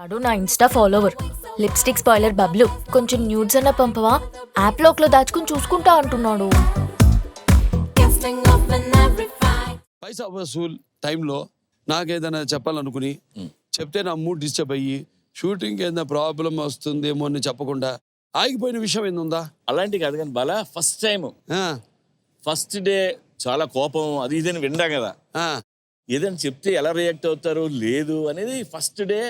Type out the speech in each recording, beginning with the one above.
వాడు నా Insta follower. Lipstick spoiler Bablu, కొంచెం న్యూడ్స్ అన్న పంపవా, యాప్ లోక్లో దాచుకుని చూసుకుంటా అంటున్నాడు. పైసా వసూల్ టైంలో నాకేదైనా చెప్పాలనుకుని చెప్తే నా మూడ్ డిస్టర్బ్ అయ్యి షూటింగ్ ఏదైనా ప్రాబ్లం వస్తుందేమో అని చెప్పకుండా ఆగిపోయిన విషయం ఏందుందా? అలాంటి కాదు కానీ బాలా ఫస్ట్ డే చాలా కోపం అది ఇదని విండా కదా, ఏదైనా చెప్తే ఎలా రియాక్ట్ అవుతారు లేదు అనేది ఫస్ట్ డే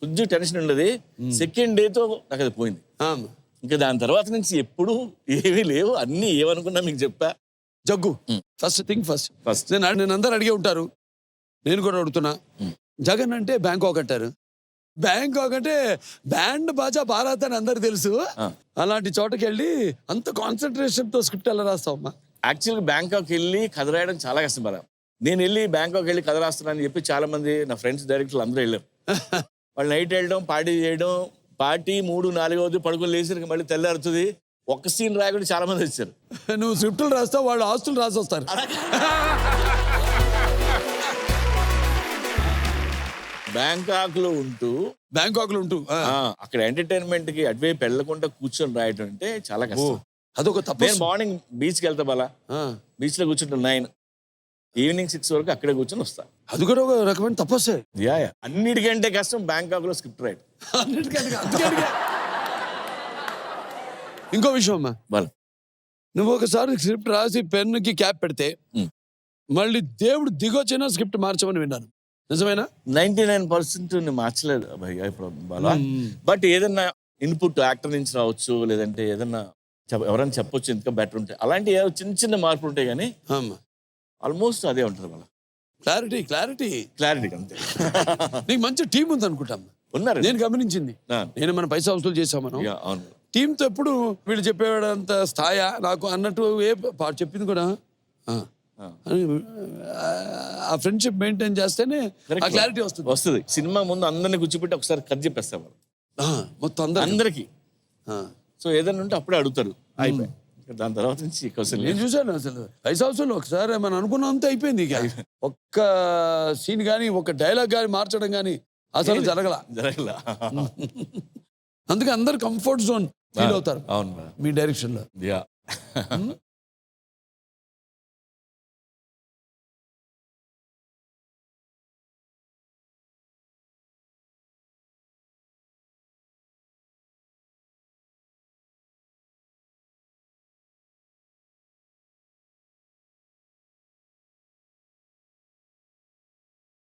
కొంచెం టెన్షన్ ఉండదు. సెకండ్ డేతో నాకు అది పోయింది. ఇంకా దాని తర్వాత నుంచి ఎప్పుడు ఏమీ లేవు, అన్ని ఏమనుకున్నా మీకు చెప్పా. జగ్గు ఫస్ట్ థింగ్ ఫస్ట్ నేను అందరు అడిగే ఉంటారు, నేను కూడా అడుగుతున్నా. జగన్ అంటే బ్యాంకాక్ అంటారు, బ్యాంకాక్ అంటే బ్యాండ్ బాజా భారత్ అని అందరు తెలుసు. అలాంటి చోటకి వెళ్ళి అంత కాన్సన్ట్రేషన్ తో స్క్రిప్ట్ ఎలా రాస్తావమ్మా? యాక్చువల్గా బ్యాంకాక్ వెళ్ళి కథ రాయడం చాలా కష్టం బాలా. నేను వెళ్ళి బ్యాంకాక్ వెళ్ళి కథ రాస్తున్నానని చెప్పి చాలా మంది నా ఫ్రెండ్స్ డైరెక్టర్లు అందరూ వెళ్ళారు. వాళ్ళు నైట్ వెళ్ళడం, పార్టీ చేయడం, పార్టీ 3-4 అవుతుంది, పడుకొని లేచి మళ్ళీ తెల్లారుతుంది. ఒక్క సీన్ రాయకుండా చాలా మంది వచ్చారు. నువ్వు స్క్రిప్టులు రాస్తావు, వాళ్ళు ఆస్తులు రాసి వస్తారు. బ్యాంకాక్ లో ఉంటూ అక్కడ ఎంటర్టైన్మెంట్ కి అటువైపు వెళ్ళకుండా కూర్చొని రాయటం అంటే చాలా కష్టం. అదొక తప్పు. నేను మార్నింగ్ బీచ్కి వెళ్తా బాలా, బీచ్ లో కూర్చుంటాను 9, ఈవినింగ్ 6 వరకు అక్కడే కూర్చొని వస్తా. అది కూడా ఒక రకమైన తపస్సే. అన్నిటికంటే కష్టం బ్యాంకాక్ లో స్క్రిప్ట్ రైట్. ఇంకో విషయం అమ్మా, బాలా నువ్వు ఒకసారి స్క్రిప్ట్ రాసి పెన్నుకి క్యాప్ పెడితే మళ్ళీ దేవుడు దిగొచ్చినా స్క్రిప్ట్ మార్చమని విన్నాను, నిజమేనా? 99% మార్చలేదు భయ్యా ఇప్పుడు బాలా. బట్ ఏదన్నా ఇన్పుట్ యాక్టర్ నుంచి రావచ్చు, లేదంటే ఏదన్నా ఎవరైనా చెప్పొచ్చు ఇంకా బెటర్ ఉంటాయి, అలాంటి చిన్న చిన్న మార్పులు ఉంటాయి. కానీ ఆల్మోస్ట్ అదే ఉంటుంది వాళ్ళ క్లారిటీ అంతే. నీకు మంచి టీం ఉంది అనుకుంటా. ఉన్నారు, నేను గమనించింది. నేను మన పైసా వసూలు చేసాం మనం. అవును, టీంతో ఎప్పుడు వీళ్ళు చెప్పేవాడంత స్థాయా నాకు అన్నట్టు ఏ చెప్పింది కూడా ఆ ఫ్రెండ్షిప్ మెయింటైన్ చేస్తేనే క్లారిటీ వస్తుంది. సినిమా ముందు అందరినీ కూర్చోబెట్టి ఒకసారి కథ చెప్పేస్తాం మొత్తం అందరికి. సో ఏదైనా ఉంటే అప్పుడే అడుగుతారు, అయిపోయి దాని తర్వాత నుంచి క్వశ్చన్. నేను చూసాను అసలు పైసా వసూలు ఒకసారి మనం అనుకున్నంత అయిపోయింది. ఇక ఒక్క సీన్ కానీ ఒక డైలాగ్ కానీ మార్చడం కానీ అసలు జరగల. అందుకే అందరు కంఫర్ట్ జోన్ ఫీల్ అవుతారు అవును మీ డైరెక్షన్ లో.